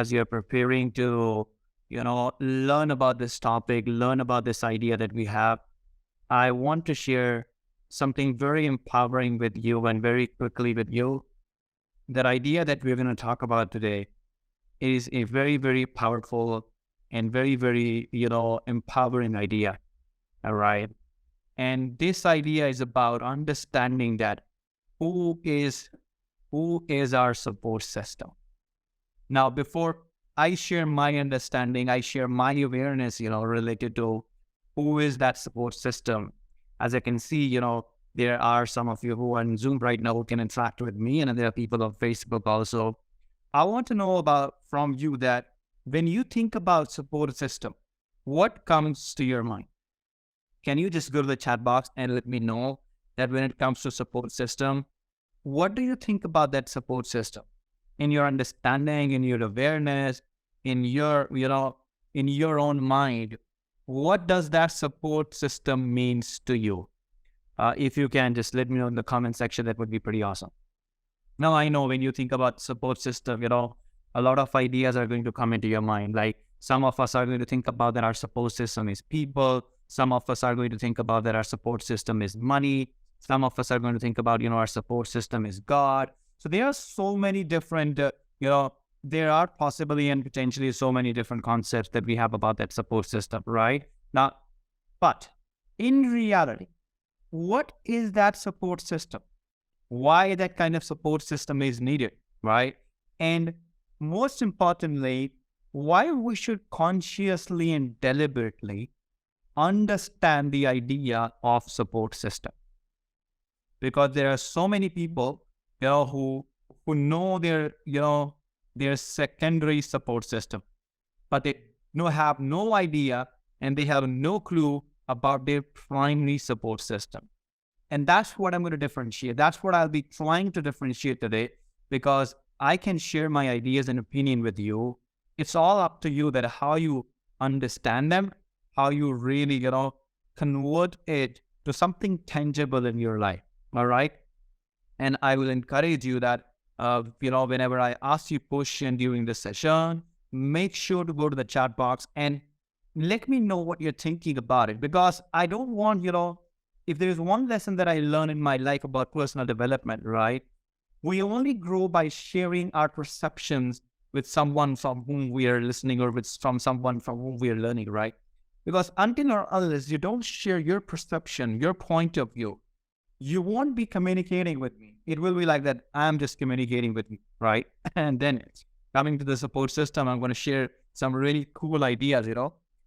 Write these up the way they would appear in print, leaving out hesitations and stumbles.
as you're preparing to, learn about this topic, learn about this idea that we have, I want to share something very empowering with you and very quickly with you. That idea that we're going to talk about today is a very, very powerful and very, very, empowering idea. All right. And this idea is about understanding that who is our support system. Now, before I share my understanding, I share my awareness, related to who is that support system. As I can see, there are some of you who are on Zoom right now who can interact with me, and there are people on Facebook also. I want to know from you that when you think about support system, what comes to your mind? Can you just go to the chat box and let me know that when it comes to support system, what do you think about that support system? In your understanding, in your awareness, in your, in your own mind, what does that support system means to you? If you can just let me know in the comment section, that would be pretty awesome. Now, I know when you think about support system, a lot of ideas are going to come into your mind. Like some of us are going to think about that our support system is people. Some of us are going to think about that our support system is money. Some of us are going to think about, our support system is God. So there are so many different, there are possibly and potentially so many different concepts that we have about that support system, right? Now, but in reality, what is that support system? Why that kind of support system is needed, right? And most importantly, why we should consciously and deliberately understand the idea of support system. Because there are so many people, who know their secondary support system, but they have no idea and they have no clue about their primary support system. And that's what I'm going to differentiate. That's what I'll be trying to differentiate today, because I can share my ideas and opinion with you. It's all up to you that how you understand them, how you really, convert it to something tangible in your life. All right. And I will encourage you that, whenever I ask you question during the session, make sure to go to the chat box and let me know what you're thinking about it. Because I don't want, if there's one lesson that I learned in my life about personal development, right? We only grow by sharing our perceptions with someone from whom we are listening, or from someone from whom we are learning, right? Because until or unless you don't share your perception, your point of view, you won't be communicating with me. It will be like that, I'm just communicating with you, right? And then coming to the support system, I'm going to share some really cool ideas,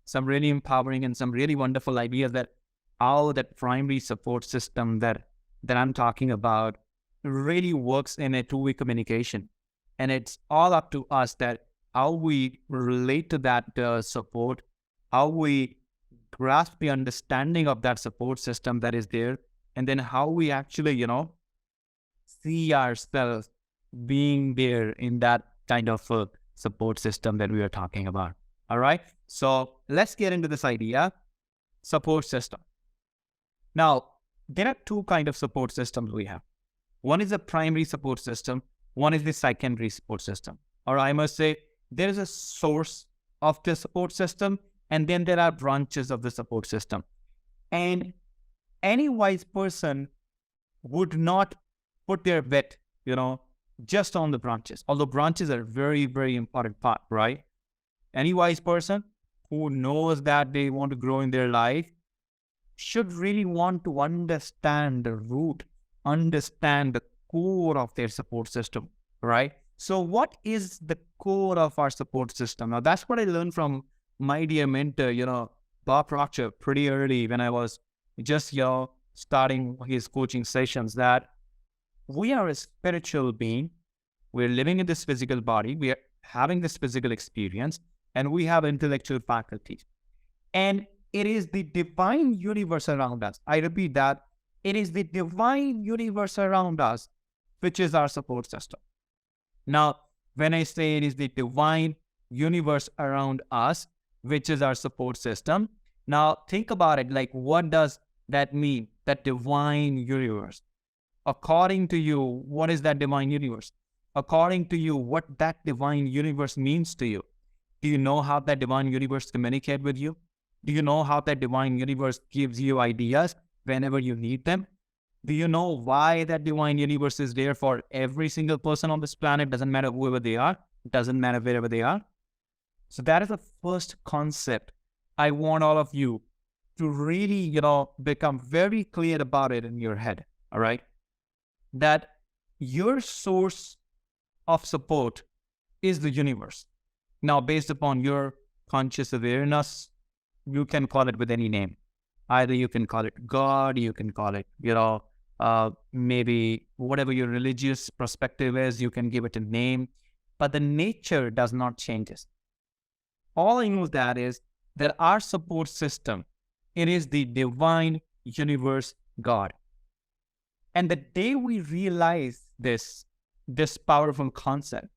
some really empowering and some really wonderful ideas that how that primary support system that I'm talking about really works in a two-way communication. And it's all up to us that how we relate to that support, how we grasp the understanding of that support system that is there, and then how we actually, see ourselves being there in that kind of support system that we are talking about. All right. So let's get into this idea, support system. Now, there are two kinds of support systems we have. One is a primary support system. One is the secondary support system. Or I must say, there is a source of the support system, and then there are branches of the support system. And any wise person would not put their bet, just on the branches. Although branches are a very, very important part, right? Any wise person who knows that they want to grow in their life should really want to understand the root, understand the core of their support system, right? So what is the core of our support system? Now, that's what I learned from my dear mentor, Bob Proctor, pretty early when I was just, starting his coaching sessions, that we are a spiritual being. We're living in this physical body. We are having this physical experience, and we have intellectual faculties. And it is the divine universe around us. I repeat that. It is the divine universe around us, which is our support system. Now, when I say it is the divine universe around us, which is our support system, now think about it. Like, what does that mean? That divine universe. According to you, what is that divine universe? according to you, what that divine universe means to you. Do you know how that divine universe communicates with you? Do you know how that divine universe gives you ideas whenever you need them? Do you know why that divine universe is there for every single person on this planet? Doesn't matter whoever they are, doesn't matter wherever they are. So that is the first concept I want all of you to really, become very clear about it in your head. All right. That your source of support is the universe. Now, based upon your conscious awareness, you can call it with any name. Either you can call it God, you can call it, maybe whatever your religious perspective is, you can give it a name, but the nature does not change. All I know that is that our support system, it is the divine universe God. And the day we realize this powerful concept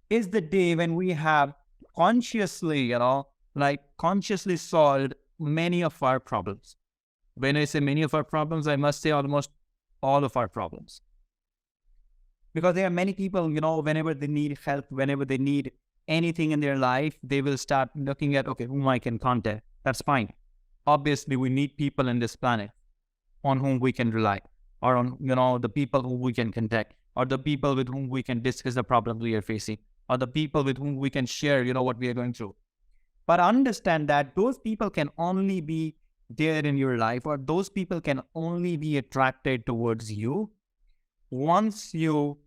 is the day when we have consciously, consciously solved many of our problems. When I say many of our problems, I must say almost all of our problems. Because there are many people, whenever they need help, whenever they need anything in their life, they will start looking at, okay, whom I can contact. That's fine. Obviously, we need people in this planet on whom we can rely, or on, the people who we can contact, or the people with whom we can discuss the problems we are facing, or the people with whom we can share, what we are going through. But understand that those people can only be there in your life, or those people can only be attracted towards you once you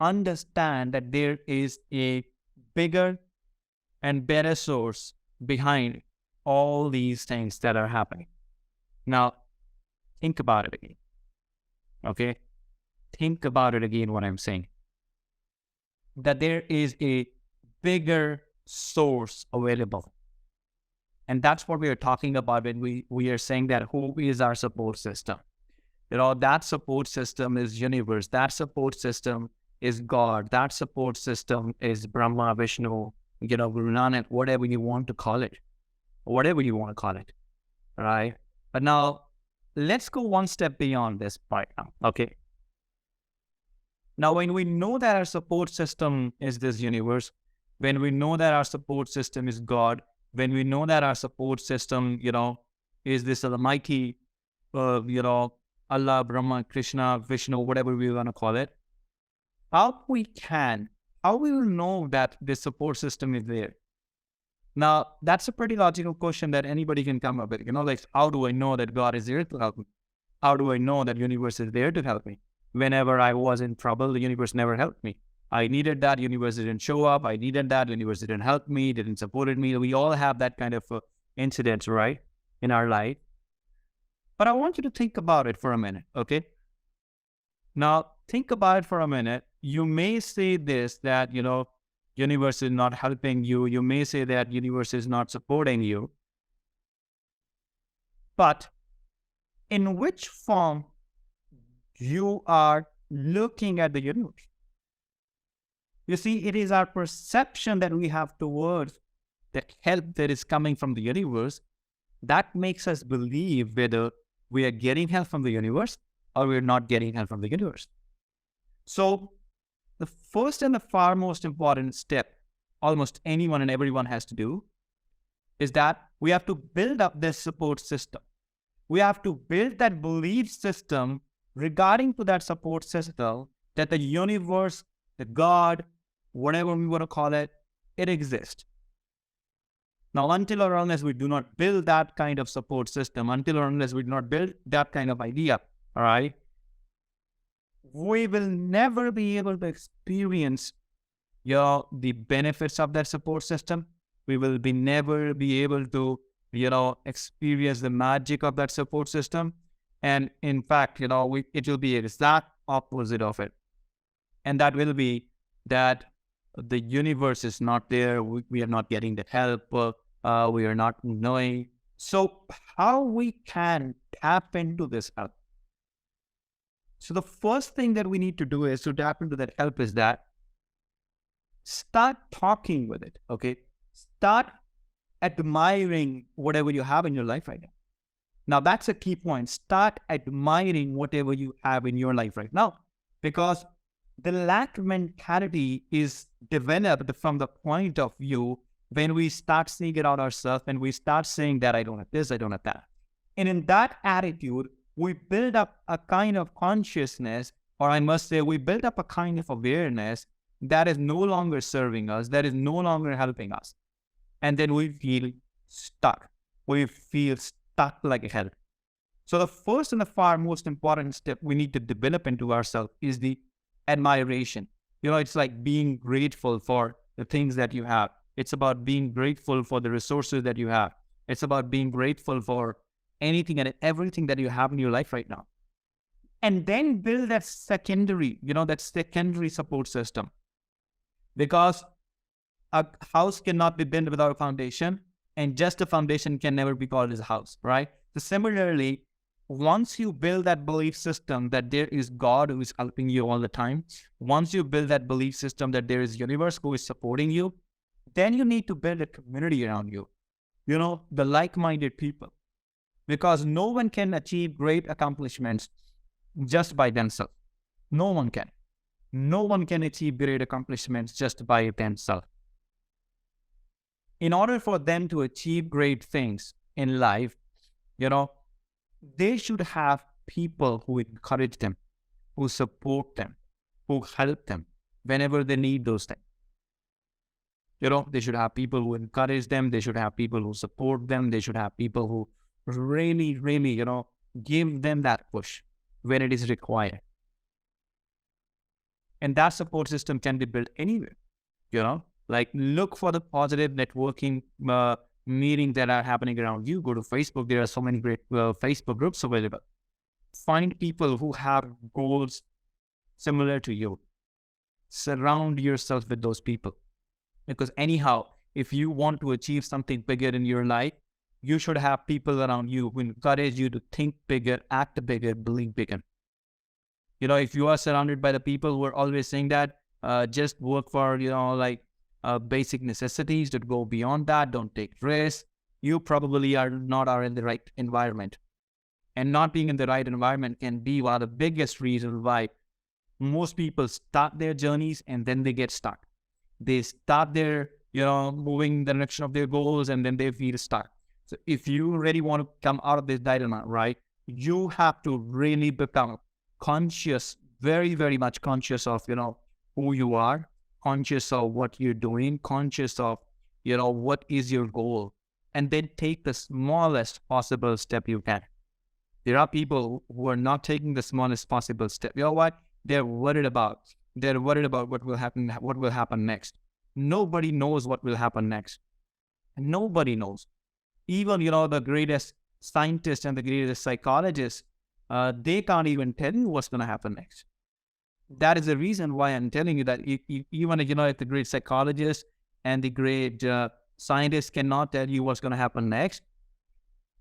understand that there is a bigger and better source behind all these things that are happening. Now, think about it again. Okay? Think about it again, what I'm saying. That there is a bigger source available. And that's what we are talking about when we are saying that who is our support system. That support system is universe. That support system is God. That support system is Brahma, Vishnu, Guru Nanak, whatever you want to call it. Whatever you want to call it. Right? But now, let's go one step beyond this right now. Okay? Now, when we know that our support system is this universe, when we know that our support system is God, when we know that our support system, is this almighty, Allah, Brahma, Krishna, Vishnu, whatever we want to call it, how we will know that this support system is there? Now, that's a pretty logical question that anybody can come up with. How do I know that God is there to help me? How do I know that universe is there to help me? Whenever I was in trouble, the universe never helped me. I needed that, universe didn't show up. I needed that, universe didn't help me, didn't support me. We all have that kind of incidents, right, in our life. But I want you to think about it for a minute, okay? Now, think about it for a minute. You may say this, that, universe is not helping you. You may say that universe is not supporting you. But in which form you are looking at the universe? You see, it is our perception that we have towards the help that is coming from the universe that makes us believe whether we are getting help from the universe or we're not getting help from the universe. So the first and the far most important step almost anyone and everyone has to do is that we have to build up this support system. We have to build that belief system regarding to that support system that the universe, the God, whatever we want to call it, it exists. Now, until or unless we do not build that kind of support system, until or unless we do not build that kind of idea, all right, we will never be able to experience the benefits of that support system. We will never be able to, experience the magic of that support system. And in fact, it will be exact opposite of it. And that will be that the universe is not there. We are not getting the help. We are not knowing. So how we can tap into this help? So the first thing that we need to do is to tap into that help is that start talking with it, okay? Start admiring whatever you have in your life right now. Now, that's a key point. Start admiring whatever you have in your life right now. Because The lack mentality is developed from the point of view when we start seeing it out ourselves and we start saying that I don't have this, I don't have that. And in that attitude, we build up a kind of consciousness, or I must say, we build up a kind of awareness that is no longer serving us, that is no longer helping us. And then we feel stuck. We feel stuck like hell. So the first and the far most important step we need to develop into ourselves is the admiration. It's like being grateful for the things that you have. It's about being grateful for the resources that you have. It's about being grateful for anything and everything that you have in your life right now. And then build that secondary support system. Because a house cannot be built without a foundation, and just a foundation can never be called as a house, right? So similarly, once you build that belief system that there is God who is helping you all the time, once you build that belief system that there is universe who is supporting you, then you need to build a community around you, the like-minded people. Because no one can achieve great accomplishments just by themselves. No one can. No one can achieve great accomplishments just by themselves. In order for them to achieve great things in life, they should have people who encourage them, who support them, who help them whenever they need those things. They should have people who encourage them. They should have people who support them. They should have people who really, really, give them that push when it is required. And that support system can be built anywhere, like look for the positive networking meetings that are happening around you. Go to Facebook. There are so many great Facebook groups available. Find people who have goals similar to you. Surround yourself with those people. Because anyhow, if you want to achieve something bigger in your life, you should have people around you who encourage you to think bigger, act bigger, believe bigger. If you are surrounded by the people who are always saying that, just work for, basic necessities, don't go beyond that, don't take risks, you probably are not in the right environment. And not being in the right environment can be one of the biggest reasons why most people start their journeys and then they get stuck. They start their, moving the direction of their goals and then they feel stuck. So if you really want to come out of this dilemma, right, you have to really become conscious, very, very much conscious of, who you are, conscious of what you're doing, conscious of, what is your goal, and then take the smallest possible step you can. There are people who are not taking the smallest possible step. You know what? They're worried about what will happen next. Nobody knows what will happen next. Nobody knows. Even, the greatest scientists and the greatest psychologists, they can't even tell you what's going to happen next. That is the reason why I'm telling you that even, if the great psychologists and the great scientists cannot tell you what's going to happen next,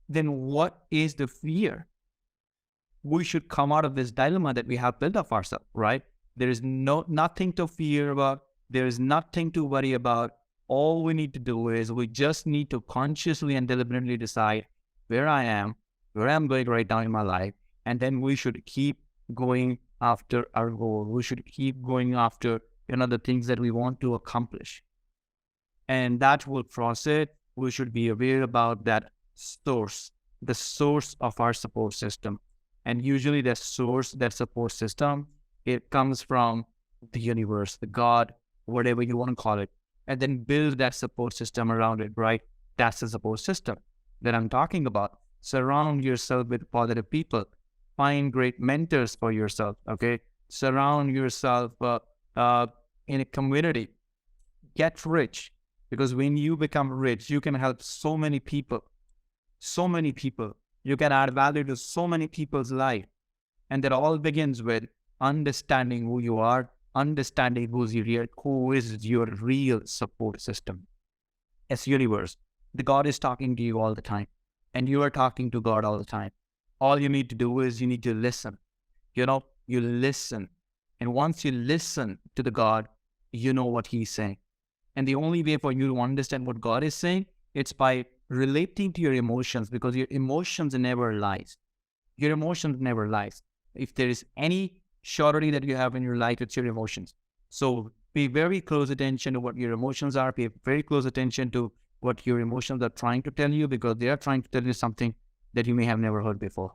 then what is the fear? We should come out of this dilemma that we have built up ourselves, right? There is nothing to fear about. There is nothing to worry about. All we need to do is we just need to consciously and deliberately decide where I am, where I'm going right now in my life, and then we should keep going after our goal. We should keep going after, the things that we want to accomplish. And that will process. We should be aware about that source, the source of our support system. And usually that support system, it comes from the universe, the God, whatever you want to call it, and then build that support system around it, right? That's the support system that I'm talking about. Surround yourself with positive people. Find great mentors for yourself, okay? Surround yourself in a community. Get rich, because when you become rich, you can help so many people. So many people. You can add value to so many people's life. And that all begins with understanding who you are, understanding who is your real support system. As universe, the God is talking to you all the time, and you are talking to God all the time. All you need to do is you need to listen. You listen. And once you listen to the God, you know what He's saying. And the only way for you to understand what God is saying, it's by relating to your emotions, because your emotions never lies. Your emotions never lies. If there is any surety that you have in your life, it's your emotions. So pay very close attention to what your emotions are. Pay very close attention to what your emotions are trying to tell you, because they are trying to tell you something that you may have never heard before.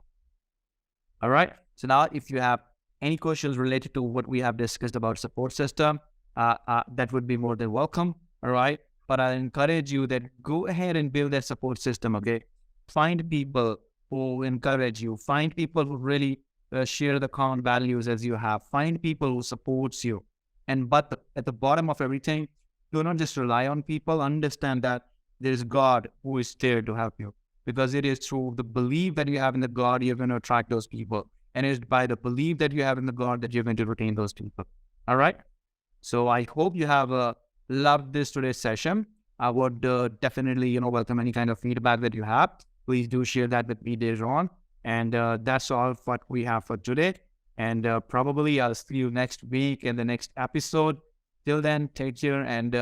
All right. So now if you have any questions related to what we have discussed about support system, that would be more than welcome. All right. But I encourage you that go ahead and build that support system. Okay. Find people who encourage you. Find people who really share the common values as you have. Find people who supports you. And but at the bottom of everything, do not just rely on people. Understand that there is God who is there to help you, because it is through the belief that you have in the God you're going to attract those people, and it's by the belief that you have in the God that you're going to retain those people. All right. So I hope you have loved this today's session. I would definitely, welcome any kind of feedback that you have. Please do share that with me later on. And that's all what we have for today. And probably I'll see you next week in the next episode. Till then, take care and,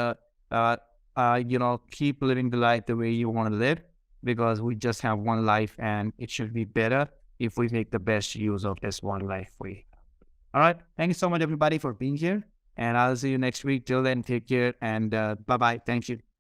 keep living the life the way you want to live, because we just have one life and it should be better if we make the best use of this one life we have. All right. Thank you so much, everybody, for being here. And I'll see you next week. Till then, take care and bye-bye. Thank you.